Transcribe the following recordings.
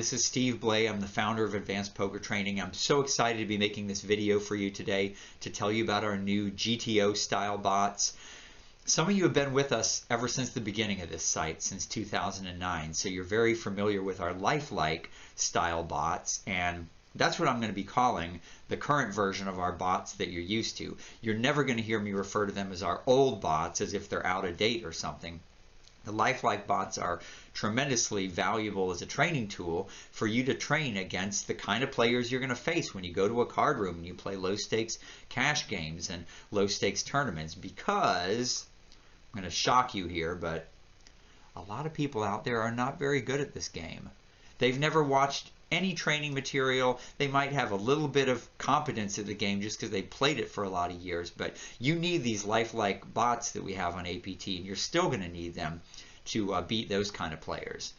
This is Steve Blay. I'm the founder of Advanced Poker Training. I'm so excited to be making this video for you today to tell you about our new GTO-Style Bots. Some of you have been with us ever since the beginning of this site, since 2009, so you're very familiar with our lifelike style bots, and that's what I'm going to be calling the current version of our bots that you're used to. You're never going to hear me refer to them as our old bots as if they're out of date or something. The lifelike bots are tremendously valuable as a training tool for you to train against the kind of players you're going to face when you go to a card room and you play low stakes cash games and low stakes tournaments, because I'm going to shock you here, but a lot of people out there are not very good at this game. They've never watched any training material. They might have a little bit of competence at the game just because they played it for a lot of years, but you need these lifelike bots that we have on APT, and you're still going to need them to beat those kind of players.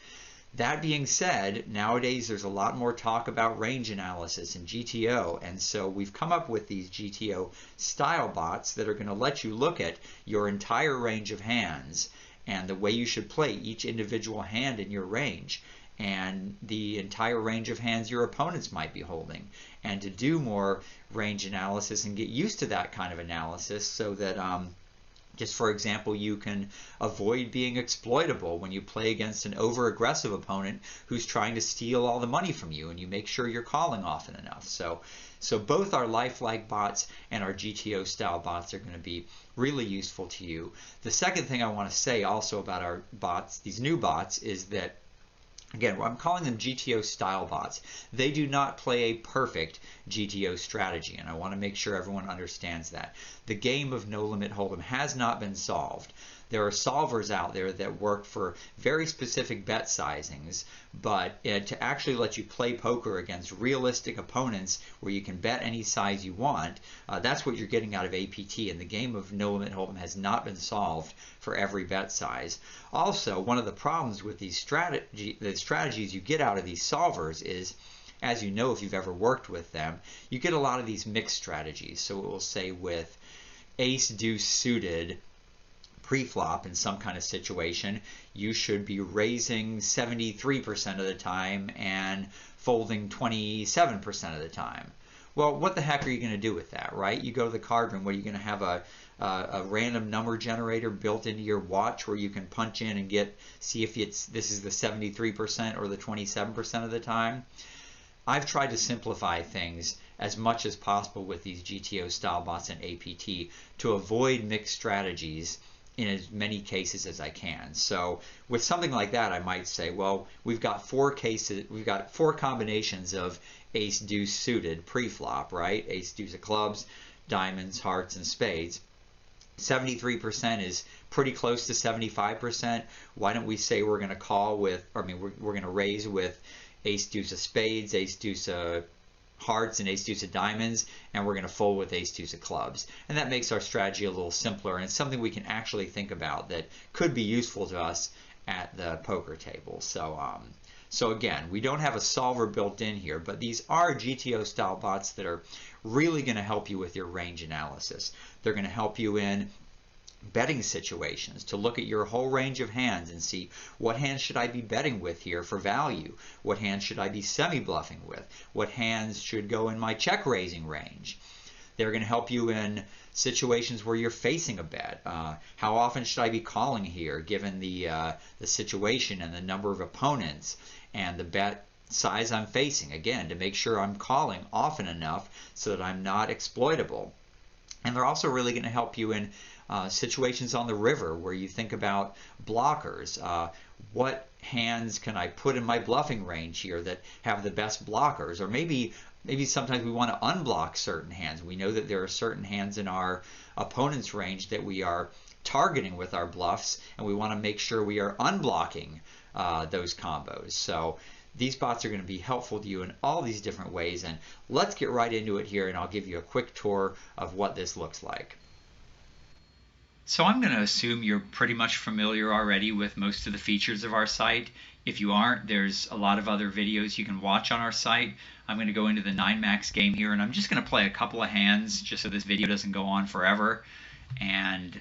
That being said, nowadays there's a lot more talk about range analysis and GTO, and so we've come up with these GTO style bots that are going to let you look at your entire range of hands and the way you should play each individual hand in your range, and the entire range of hands your opponents might be holding, and to do more range analysis and get used to that kind of analysis so that just for example, you can avoid being exploitable when you play against an over-aggressive opponent who's trying to steal all the money from you, and you make sure you're calling often enough. So both our lifelike bots and our GTO style bots are going to be really useful to you. The second thing I want to say also about our bots, these new bots, is that, again, I'm calling them GTO style bots. They do not play a perfect GTO strategy, and I want to make sure everyone understands that. The game of No Limit Hold'em has not been solved. There are solvers out there that work for very specific bet sizings, but to actually let you play poker against realistic opponents where you can bet any size you want, that's what you're getting out of APT, and the game of No Limit Hold'em has not been solved for every bet size. Also, one of the problems with these strategies you get out of these solvers is, as you know if you've ever worked with them, you get a lot of these mixed strategies. So it will say with ace deuce suited pre-flop in some kind of situation, you should be raising 73% of the time and folding 27% of the time. Well, what the heck are you going to do with that, right? You go to the card room, what are you going to have a random number generator built into your watch where you can punch in and see if this is the 73% or the 27% of the time? I've tried to simplify things as much as possible with these GTO style bots and APT to avoid mixed strategies in as many cases as I can. So with something like that, I might say, well, we've got four combinations of ace deuce suited pre-flop, right? Ace deuce of clubs, diamonds, hearts, and spades. 73% is pretty close to 75%. Why don't we say we're going to call with, we're going to raise with ace deuce of spades, ace deuce of hearts, and ace deuce of diamonds, and we're going to fold with ace deuce of clubs. And that makes our strategy a little simpler, and it's something we can actually think about that could be useful to us at the poker table. So again, we don't have a solver built in here, but these are GTO style bots that are really going to help you with your range analysis. They're going to help you in betting situations to look at your whole range of hands and see what hands should I be betting with here for value, what hands should I be semi-bluffing with, what hands should go in my check raising range. They're going to help you in situations where you're facing a bet. How often should I be calling here given the situation and the number of opponents and the bet size I'm facing, again, to make sure I'm calling often enough so that I'm not exploitable. And they're also really going to help you in situations on the river where you think about blockers. What hands can I put in my bluffing range here that have the best blockers? Or maybe sometimes we want to unblock certain hands. We know that there are certain hands in our opponent's range that we are targeting with our bluffs, and we want to make sure we are unblocking those combos. So these bots are going to be helpful to you in all these different ways, and let's get right into it here, and I'll give you a quick tour of what this looks like. So I'm going to assume you're pretty much familiar already with most of the features of our site. If you aren't, there's a lot of other videos you can watch on our site. I'm going to go into the 9max game here, and I'm just going to play a couple of hands just so this video doesn't go on forever. And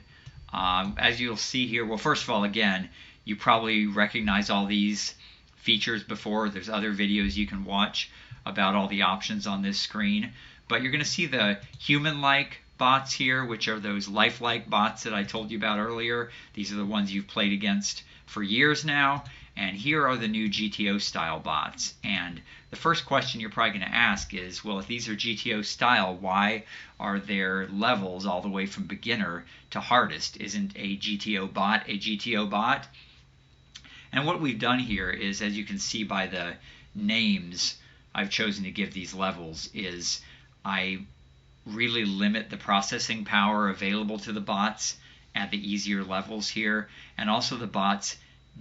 as you'll see here, well, first of all, again, you probably recognize all these features before. There's other videos you can watch about all the options on this screen. But you're going to see the human-like bots here, which are those lifelike bots that I told you about earlier. These are the ones you've played against for years now. And here are the new GTO-style bots. And the first question you're probably going to ask is, well, if these are GTO-style, why are their levels all the way from beginner to hardest? Isn't a GTO bot a GTO bot? And what we've done here is, as you can see by the names I've chosen to give these levels, is I really limit the processing power available to the bots at the easier levels here. And also the bots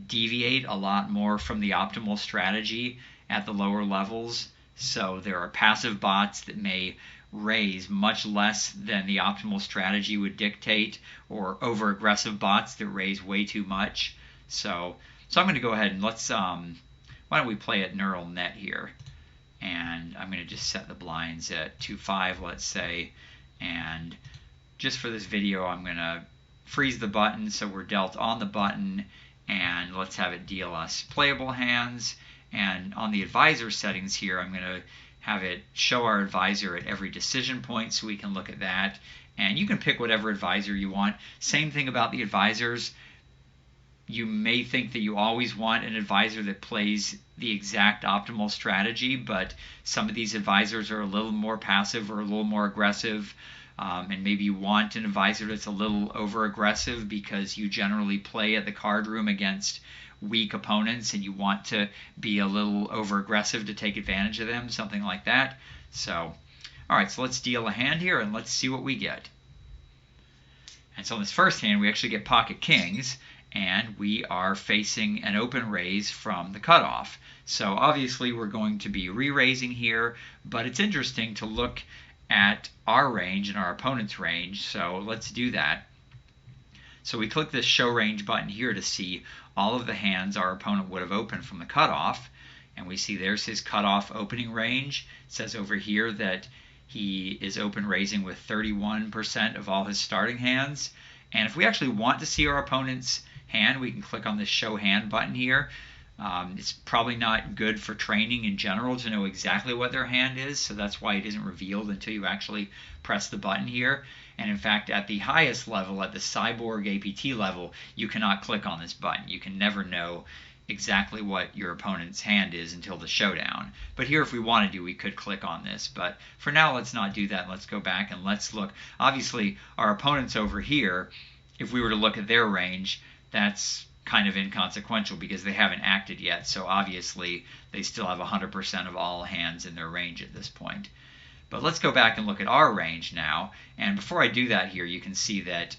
deviate a lot more from the optimal strategy at the lower levels. So there are passive bots that may raise much less than the optimal strategy would dictate, or over aggressive bots that raise way too much. So I'm going to go ahead and let's why don't we play at neural net here, and I'm going to just set the blinds at 2.5, let's say, and just for this video I'm going to freeze the button so we're dealt on the button. And let's have it deal us playable hands. And on the advisor settings here, I'm going to have it show our advisor at every decision point so we can look at that. And you can pick whatever advisor you want. Same thing about the advisors. You may think that you always want an advisor that plays the exact optimal strategy, but some of these advisors are a little more passive or a little more aggressive. And maybe you want an advisor that's a little over-aggressive because you generally play at the card room against weak opponents and you want to be a little over-aggressive to take advantage of them, something like that. So, all right, so let's deal a hand here and let's see what we get. And so in this first hand, we actually get pocket kings, and we are facing an open raise from the cutoff. So obviously we're going to be re-raising here, but it's interesting to look at our range and our opponent's range. So let's do that. So we click this show range button here to see all of the hands our opponent would have opened from the cutoff. And we see there's his cutoff opening range. It says over here that he is open raising with 31% of all his starting hands. And if we actually want to see our opponent's hand, we can click on this show hand button here. It's probably not good for training in general to know exactly what their hand is, so that's why it isn't revealed until you actually press the button here. And in fact, at the highest level, at the Cyborg APT level, you cannot click on this button. You can never know exactly what your opponent's hand is until the showdown. But here, if we wanted to, we could click on this. But for now, let's not do that. Let's go back and let's look. Obviously, our opponent's over here. If we were to look at their range, that's kind of inconsequential because they haven't acted yet. So obviously, they still have 100% of all hands in their range at this point. But let's go back and look at our range now. And before I do that here, you can see that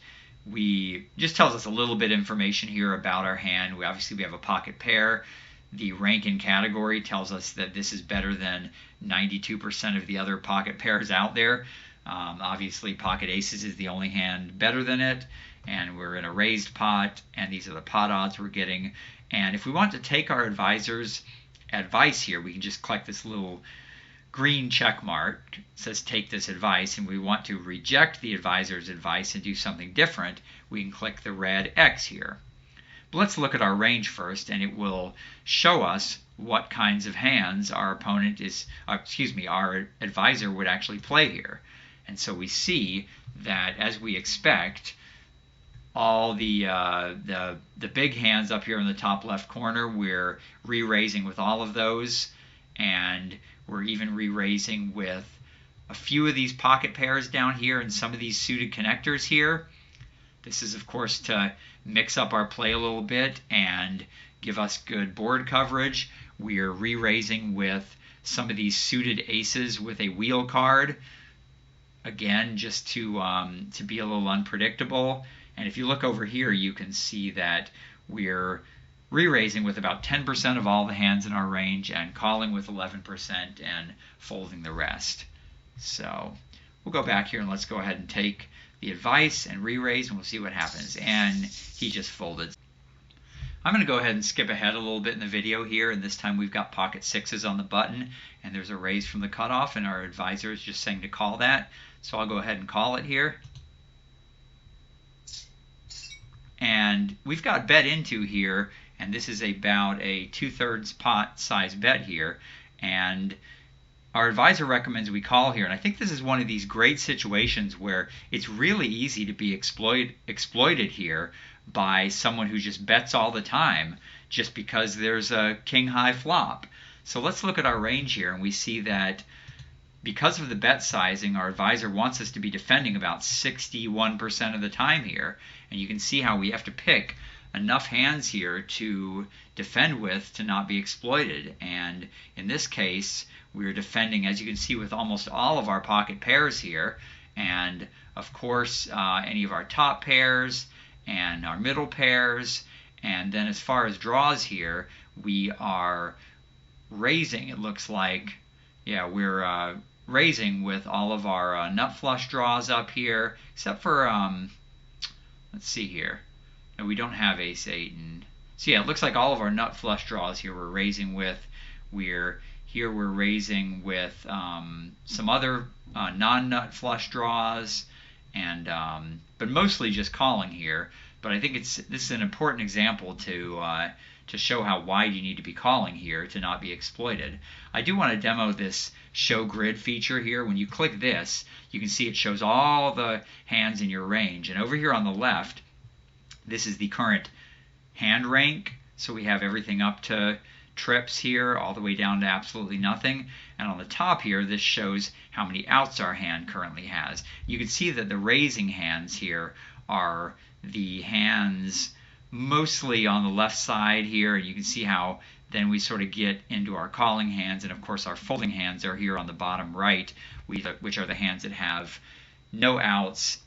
we just tells us a little bit of information here about our hand. We obviously have a pocket pair. The rank in category tells us that this is better than 92% of the other pocket pairs out there. Obviously, pocket aces is the only hand better than it. And we're in a raised pot, and these are the pot odds we're getting. And if we want to take our advisor's advice here, we can just click this little green check mark. It says take this advice, and we want to reject the advisor's advice and do something different, we can click the red X here. But let's look at our range first, and it will show us what kinds of hands our opponent is, our advisor would actually play here. And so we see that, as we expect, all the big hands up here in the top left corner, we're re-raising with all of those, and we're even re-raising with a few of these pocket pairs down here and some of these suited connectors here. This is, of course, to mix up our play a little bit and give us good board coverage. We are re-raising with some of these suited aces with a wheel card, again, just to be a little unpredictable. And if you look over here, you can see that we're re-raising with about 10% of all the hands in our range and calling with 11% and folding the rest. So we'll go back here and let's go ahead and take the advice and re-raise, and we'll see what happens. And he just folded. I'm going to go ahead and skip ahead a little bit in the video here, and this time we've got pocket sixes on the button, and there's a raise from the cutoff, and our advisor is just saying to call that. So I'll go ahead and call it here. And we've got bet into here, and this is about a 2/3 pot size bet here. And our advisor recommends we call here. And I think this is one of these great situations where it's really easy to be exploited here by someone who just bets all the time just because there's a king high flop. So let's look at our range here, and we see that because of the bet sizing, our advisor wants us to be defending about 61% of the time here. And you can see how we have to pick enough hands here to defend with to not be exploited. And in this case, we're defending, as you can see, with almost all of our pocket pairs here. And of course, any of our top pairs and our middle pairs. And then as far as draws here, we are raising, it looks like, yeah, we're raising with all of our nut flush draws up here, except for, let's see here. No, we don't have ace 8. And so yeah, it looks like all of our nut flush draws here we're raising with. We're raising with some other non-nut flush draws, and but mostly just calling here. But I think this is an important example to show how wide you need to be calling here to not be exploited. I do want to demo this show grid feature here. When you click this, you can see it shows all the hands in your range. And over here on the left, this is the current hand rank. So we have everything up to trips here, all the way down to absolutely nothing. And on the top here, this shows how many outs our hand currently has. You can see that the raising hands here are the hands mostly on the left side here. You can see how then we sort of get into our calling hands, and of course our folding hands are here on the bottom right, which are the hands that have no outs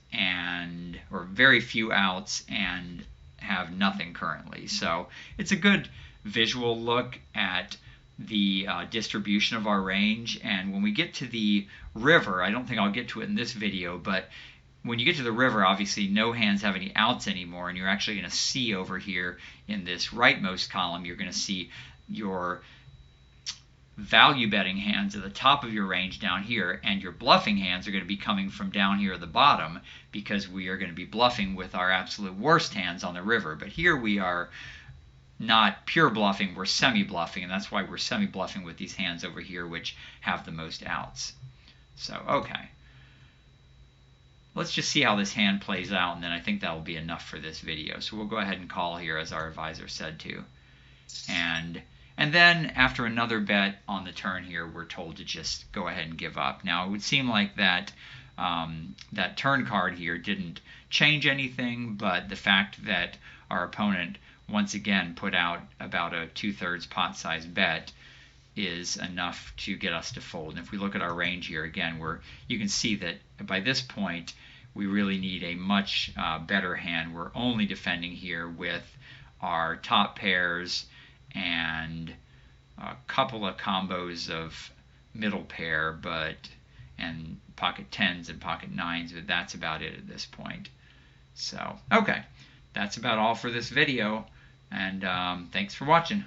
or very few outs and have nothing currently. So it's a good visual look at the distribution of our range. And when we get to the river, I don't think I'll get to it in this video, but when you get to the river, obviously no hands have any outs anymore, and you're actually going to see over here in this rightmost column, you're going to see your value betting hands at the top of your range down here, and your bluffing hands are going to be coming from down here at the bottom, because we are going to be bluffing with our absolute worst hands on the river. But here we are not pure bluffing, we're semi-bluffing, and that's why we're semi-bluffing with these hands over here which have the most outs. So, okay. Let's just see how this hand plays out, and then I think that will be enough for this video. So we'll go ahead and call here as our advisor said to. And then after another bet on the turn here, we're told to just go ahead and give up. Now it would seem like that that turn card here didn't change anything, but the fact that our opponent once again put out about a 2/3 pot size bet is enough to get us to fold. And if we look at our range here again, you can see that by this point we really need a much better hand. We're only defending here with our top pairs and a couple of combos of middle pair, and pocket 10s and pocket 9s, but that's about it at this point. So, okay, that's about all for this video, and thanks for watching.